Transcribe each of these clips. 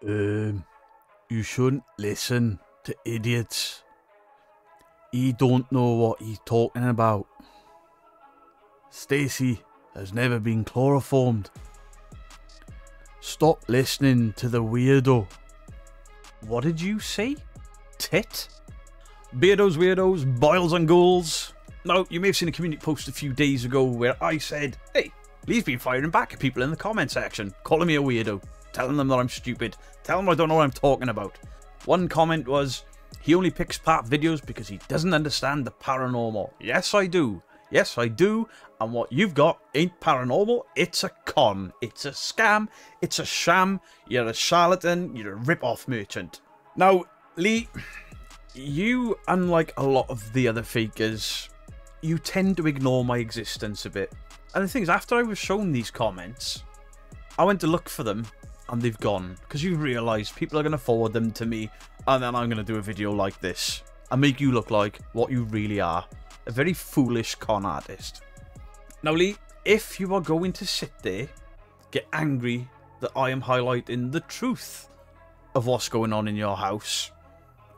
You shouldn't listen to idiots. He don't know what he's talking about. Stacy has never been chloroformed. Stop listening to the weirdo. What did you say? Tit? Weirdos, boils and ghouls. Now, you may have seen a community post a few days ago where I said, hey, Lee's been firing back at people in the comment section, calling me a weirdo, telling them that I'm stupid, telling them I don't know what I'm talking about. One comment was, he only picks part videos because he doesn't understand the paranormal. Yes, I do. Yes, I do. And what you've got ain't paranormal. It's a con. It's a scam. It's a sham. You're a charlatan. You're a rip-off merchant. Now, Lee, you, unlike a lot of the other fakers, you tend to ignore my existence a bit. And the thing is, after I was shown these comments, I went to look for them, and they've gone. Because you realise people are going to forward them to me, and then I'm going to do a video like this, and make you look like what you really are. A very foolish con artist. Now, Lee, if you are going to sit there, get angry that I am highlighting the truth of what's going on in your house,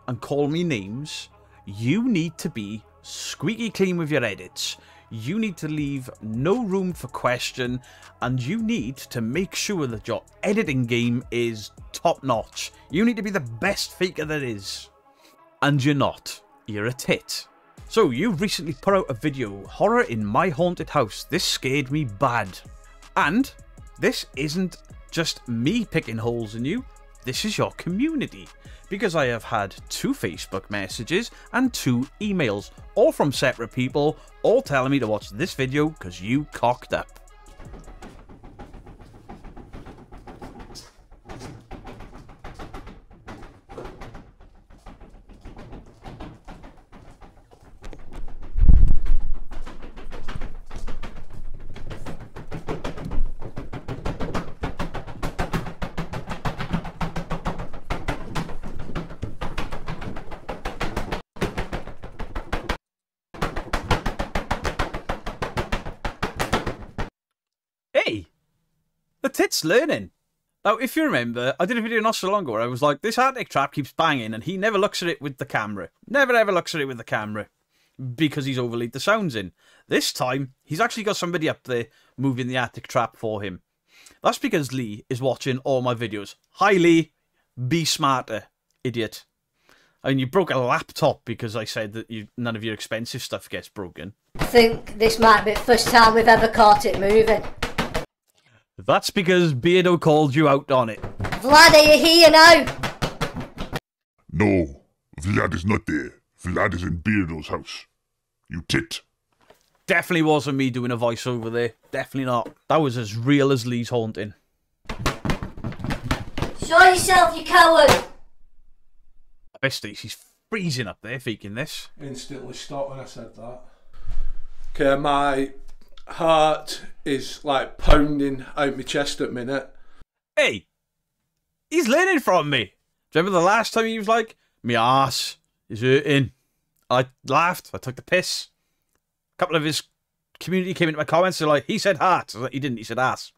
and call me names, you need to be squeaky clean with your edits. You need to leave no room for question, and you need to make sure that your editing game is top notch. You need to be the best faker there is. And you're not. You're a tit. So, you recently put out a video, Horror in My Haunted House. This scared me bad. And this isn't just me picking holes in you, this is your community. Because I have had 2 Facebook messages and 2 emails, all from separate people, all telling me to watch this video because you cocked up. Hey, the tit's learning. Now, if you remember, I did a video not so long ago where I was like, this Arctic trap keeps banging and he never looks at it with the camera. Never ever looks at it with the camera. Because he's overlaid the sounds in. This time, he's actually got somebody up there moving the Arctic trap for him. That's because Lee is watching all my videos. Hi Lee, be smarter, idiot. I mean, you broke a laptop because I said that none of your expensive stuff gets broken. I think this might be the first time we've ever caught it moving. That's because Beardo called you out on it. Vlad, are you here now? No, Vlad is not there. Vlad is in Beardo's house. You tit. Definitely wasn't me doing a voiceover there. Definitely not. That was as real as Lee's haunting. Show yourself, you coward! I bet Stacey's freezing up there faking this. Instantly stopped when I said that. Okay, my heart is like pounding out my chest at the minute. Hey, he's learning from me. Do you remember the last time he was like, me arse is hurting? I laughed, I took the piss. A couple of his community came into my comments, they're like, he said heart. I was like, he didn't, he said ass.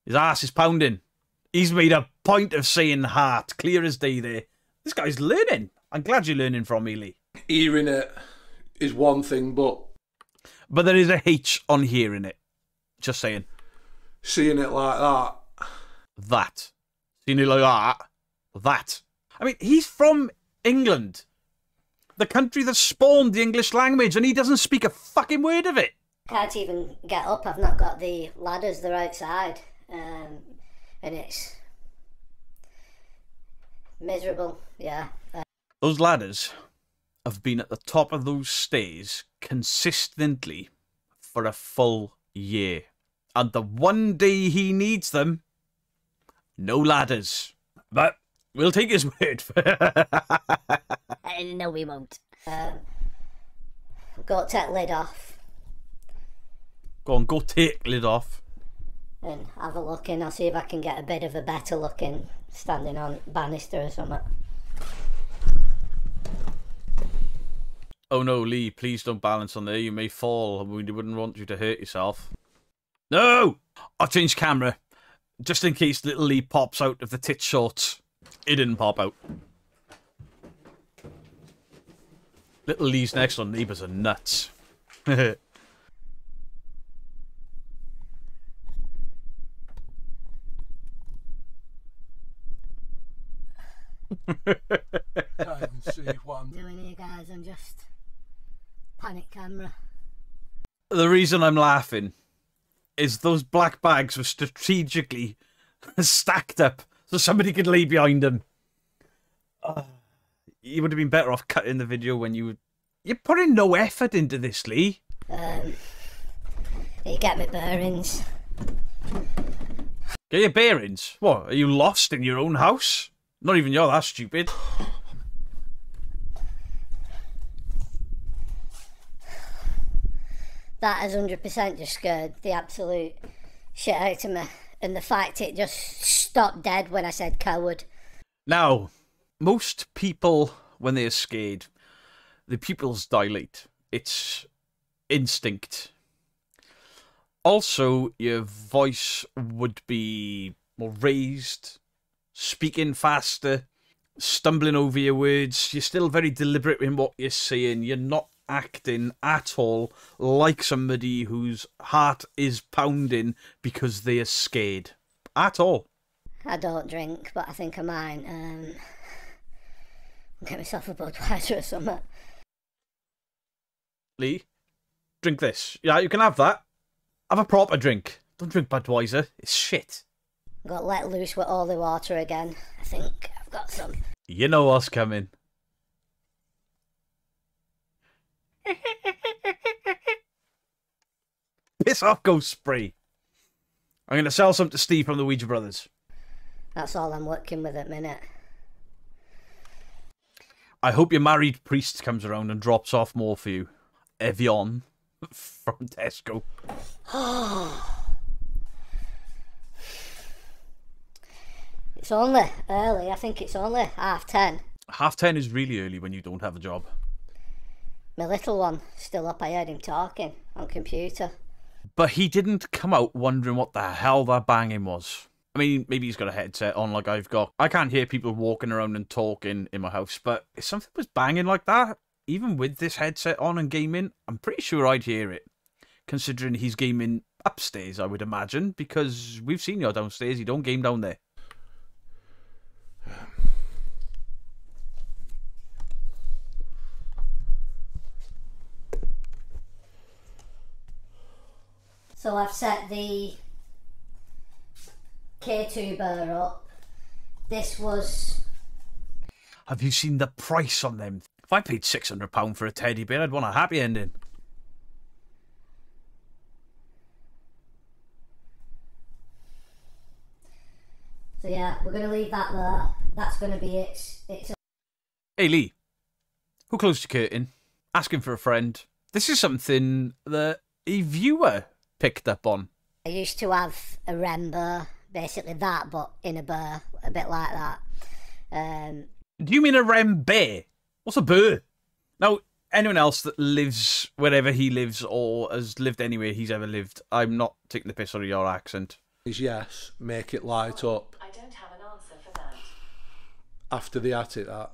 His ass is pounding. He's made a point of saying heart, clear as day there. This guy's learning. I'm glad you're learning from me, Lee. Hearing it is one thing, but there is a H on hearing it. Just saying. seeing it like that. That. Seeing it like that. That. I mean, he's from England. The country that spawned the English language, and he doesn't speak a fucking word of it. Can't even get up, I've not got the ladders, they're outside. And it's miserable, yeah. Those ladders have been at the top of those stairs consistently for a full year. And the one day he needs them, no ladders. But we'll take his word for it. No, we won't. Go take lid off. Go on, go take lid off. And have a look in. I'll see if I can get a bit of a better looking standing on Banister or something. Oh no, Lee, please don't balance on there. You may fall. We wouldn't want you to hurt yourself. No! I'll change camera. Just in case little Lee pops out of the tit shorts. It didn't pop out. Little Lee's next door neighbours are nuts. Can't even see one. Doing here, guys, I'm just panic camera. The reason I'm laughing is those black bags were strategically stacked up so somebody could lay behind them. You would have been better off cutting the video when you're putting no effort into this, Lee. You get me bearings. Get your bearings? What, are you lost in your own house? Not even you're that stupid. That has 100% just scared the absolute shit out of me. And the fact it just stopped dead when I said coward. Now, most people, when they're scared, the pupils dilate. It's instinct. Also, your voice would be more raised, speaking faster, stumbling over your words. You're still very deliberate in what you're saying. You're not acting at all like somebody whose heart is pounding because they are scared. At all. I don't drink, but I think I might get myself a Budweiser or something. Lee, drink this. Yeah, you can have that. Have a proper drink. Don't drink Budweiser. It's shit. Got let loose with all the water again. I think I've got some. You know what's coming. Piss off, Ghost Spray. I'm going to sell some to Steve from the Ouija Brothers. That's all I'm working with at the minute. I hope your married priest comes around and drops off more for you. Evian from Tesco. It's only early. I think it's only 10:30. 10:30 is really early when you don't have a job. My little one still up. I heard him talking on computer. But he didn't come out wondering what the hell that banging was. I mean, maybe he's got a headset on like I've got. I can't hear people walking around and talking in my house, but if something was banging like that, even with this headset on and gaming, I'm pretty sure I'd hear it. Considering he's gaming upstairs, I would imagine, because we've seen you downstairs, you don't game down there. So I've set the K2 bar up. This was... Have you seen the price on them? If I paid £600 for a teddy bear, I'd want a happy ending. So yeah, we're going to leave that there. That's going to be it. Hey Lee, who closed your curtain? Asking for a friend. This is something that a viewer picked up on. I used to have a REM bar, basically that, but in a bar, a bit like that. Do you mean a REM bear? What's a bear? Now, anyone else that lives wherever he lives or has lived anywhere he's ever lived, I'm not taking the piss out of your accent. Is yes, make it light up. I don't have an answer for that. After the attic, that.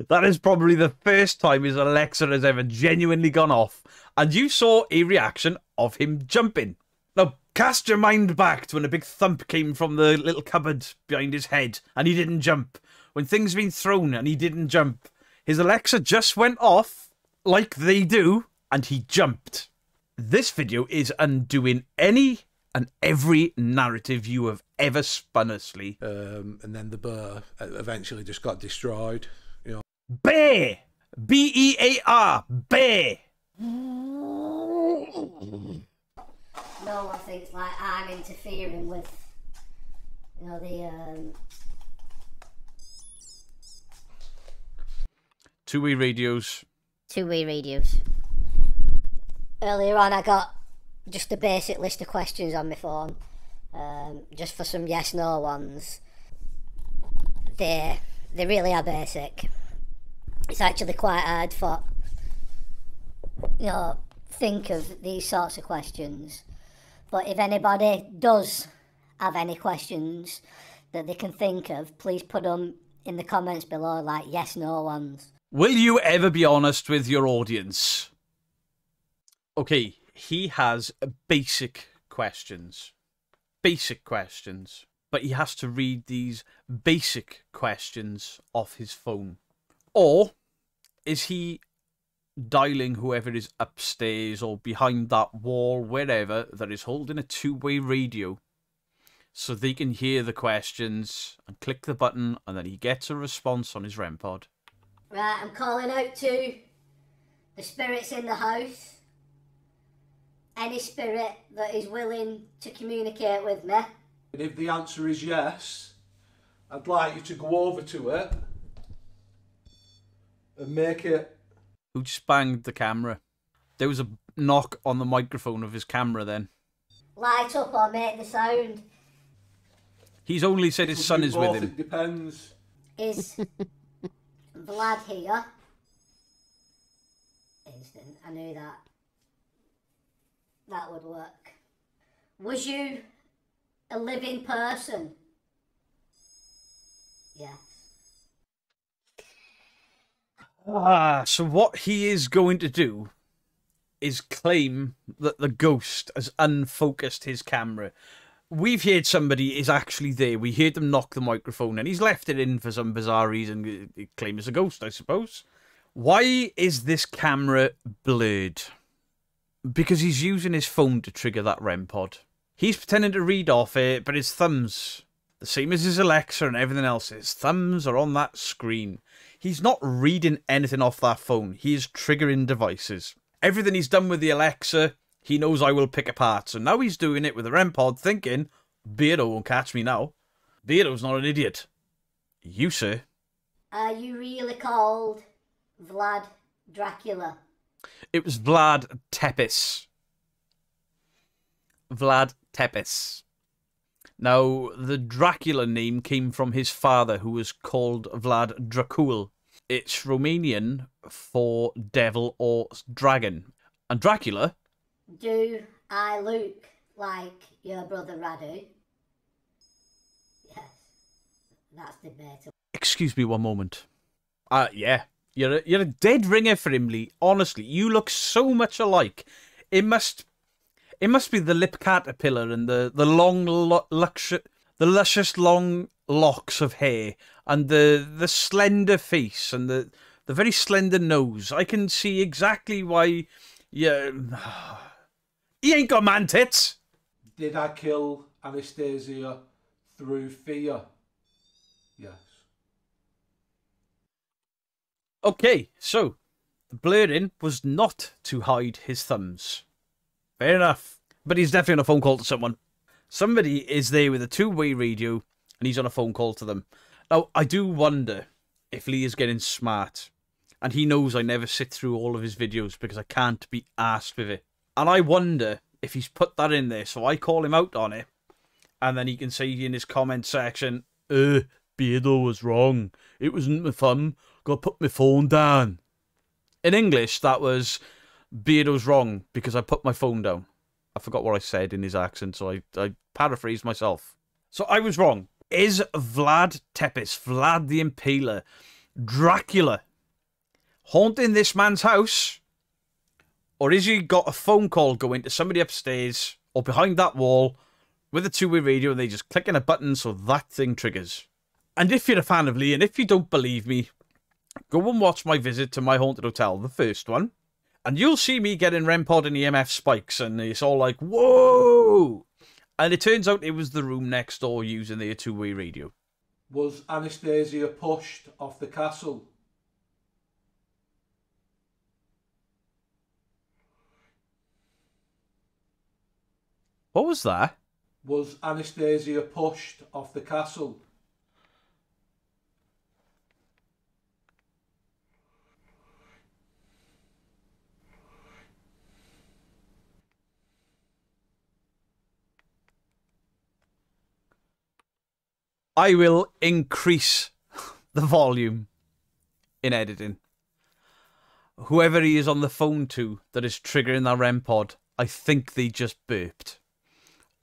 That is probably the first time his Alexa has ever genuinely gone off, and you saw a reaction of him jumping. Now, cast your mind back to when a big thump came from the little cupboard behind his head, and he didn't jump. When things have been thrown and he didn't jump. His Alexa just went off, like they do, and he jumped. This video is undoing any and every narrative you have ever spun us, Lee. And then the bar eventually just got destroyed. You know. Bear! B-E-A-R! Bear! No one thinks like I'm interfering with, you know, the Two-way radios. two-way radios. Earlier on, I got just a basic list of questions on my phone, just for some yes/no ones. They really are basic. It's actually quite hard for, you know, think of these sorts of questions. But if anybody does have any questions that they can think of, please put them in the comments below, like yes, no ones. Will you ever be honest with your audience? Okay, he has basic questions. Basic questions. But he has to read these basic questions off his phone. Or is he dialing whoever is upstairs or behind that wall, wherever, that is holding a two-way radio so they can hear the questions and click the button and then he gets a response on his REM pod? Right, I'm calling out to the spirits in the house. Any spirit that is willing to communicate with me. And if the answer is yes, I'd like you to go over to it and make it... Who just banged the camera? There was a knock on the microphone of his camera then. Light up or make the sound. He's only said his son is with him. It depends. Is Vlad here? Instant, I knew that. That would work. Was you a living person? Yes. So what he is going to do is claim that the ghost has unfocused his camera. We've heard somebody is actually there. We heard them knock the microphone and he's left it in for some bizarre reason. He claims it's a ghost, I suppose. Why is this camera blurred? Because he's using his phone to trigger that REM pod. He's pretending to read off it, but his thumbs, the same as his Alexa and everything else, his thumbs are on that screen. He's not reading anything off that phone. He is triggering devices. Everything he's done with the Alexa, he knows I will pick apart. So now he's doing it with the REM pod, thinking, Beardo won't catch me now. Beardo's not an idiot. You, sir. Are you really called Vlad Dracula? It was Vlad Tepes. Vlad Tepes. Now, the Dracula name came from his father, who was called Vlad Dracula. It's Romanian for devil or dragon. And Dracula... Do I look like your brother Radu? Yes. That's debatable. Excuse me one moment. Yeah. You're a dead ringer for him, Lee. Honestly, you look so much alike. It must be the lip caterpillar and the luscious long locks of hair and the slender face and the very slender nose. I can see exactly why you... He ain't got man tits. Did I kill Anastasia through fear? Yes. Okay, so the blurring was not to hide his thumbs. Fair enough. But he's definitely on a phone call to someone. Somebody is there with a two-way radio and he's on a phone call to them. Now, I do wonder if Lee is getting smart and he knows I never sit through all of his videos because I can't be arsed with it. And I wonder if he's put that in there so I call him out on it and then he can say in his comment section, Beardo was wrong. It wasn't my thumb. Gotta put my phone down. In English, that was, Beardo's wrong because I put my phone down. I forgot what I said in his accent, so I paraphrased myself. So I was wrong. Is Vlad Tepes, Vlad the Impaler, Dracula, haunting this man's house? Or is he got a phone call going to somebody upstairs or behind that wall with a two-way radio and they just clicking a button so that thing triggers? And if you're a fan of Lee and if you don't believe me, go and watch my visit to my haunted hotel, the first one. And you'll see me getting REM pod and EMF spikes and it's all like, whoa! And it turns out it was the room next door using their two-way radio. Was Anastasia pushed off the castle? What was that? Was Anastasia pushed off the castle? I will increase the volume in editing. Whoever he is on the phone to that is triggering that REM pod, I think they just burped.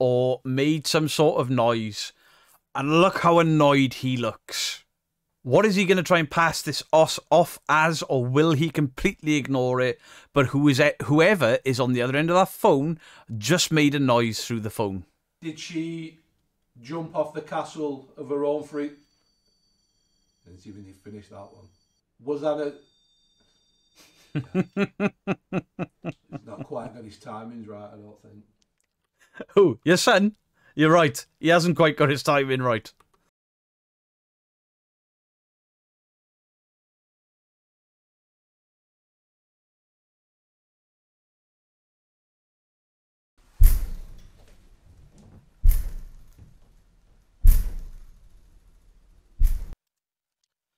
or made some sort of noise. And look how annoyed he looks. What is he going to try and pass this off as, or will he completely ignore it? But whoever is on the other end of that phone just made a noise through the phone. Did she jump off the castle of her own free? Didn't even finish that one. Was that a... He's not quite got his timings right, I don't think. Oh, your son? You're right. He hasn't quite got his timing right.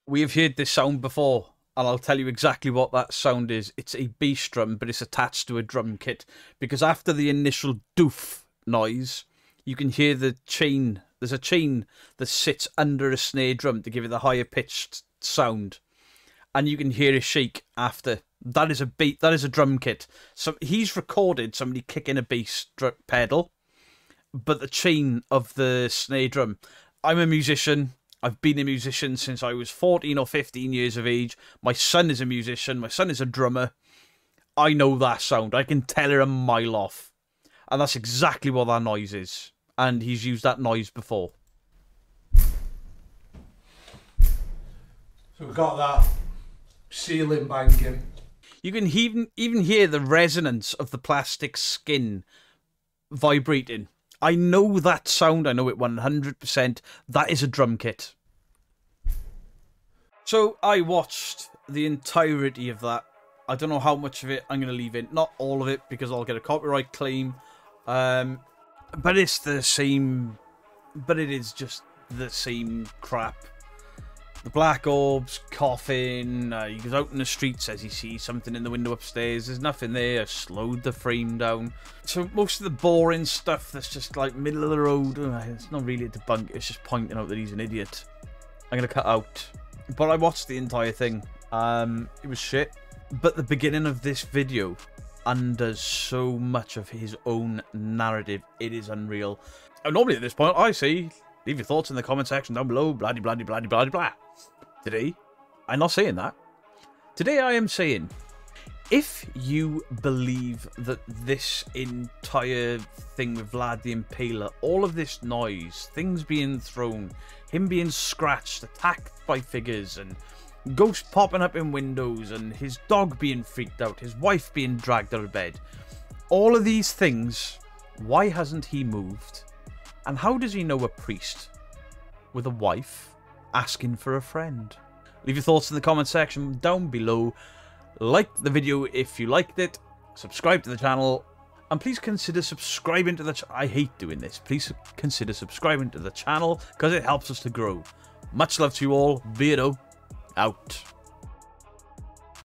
We have heard this sound before, and I'll tell you exactly what that sound is. It's a bass drum, but it's attached to a drum kit. Because after the initial doof noise, you can hear the chain. There's a chain that sits under a snare drum to give it the higher pitched sound. And you can hear it shake after. That is a drum kit. So he's recorded somebody kicking a bass pedal, but the chain of the snare drum. I'm a musician. I've been a musician since I was 14 or 15 years of age. My son is a musician. My son is a drummer. I know that sound. I can tell her a mile off. And that's exactly what that noise is. And he's used that noise before. So we've got that ceiling banging. You can even hear the resonance of the plastic skin vibrating. I know that sound. I know it 100%. That is a drum kit. So I watched the entirety of that. I don't know how much of it I'm going to leave in. Not all of it, because I'll get a copyright claim. But it's the same. But it is just the same crap. The black orbs, coughing. He goes out in the street, says he sees something in the window upstairs. There's nothing there. Slowed the frame down. So most of the boring stuff that's just like middle of the road. It's not really a debunk. It's just pointing out that he's an idiot. I'm going to cut out. But I watched the entire thing. It was shit. But the beginning of this video undoes so much of his own narrative. It is unreal. And normally at this point, I say, leave your thoughts in the comment section down below. Blah, blah, blah, blah, blah, blah. Today, I'm not saying that. Today I am saying, if you believe that this entire thing with Vlad the Impaler, all of this noise, things being thrown, him being scratched, attacked by figures, and ghosts popping up in windows, and his dog being freaked out, his wife being dragged out of bed, all of these things, why hasn't he moved? And how does he know a priest with a wife asking for a friend? Leave your thoughts in the comment section down below. Like the video if you liked it. Subscribe to the channel. And please consider subscribing to the channel. I hate doing this. Please consider subscribing to the channel because it helps us to grow. Much love to you all. Beardo out.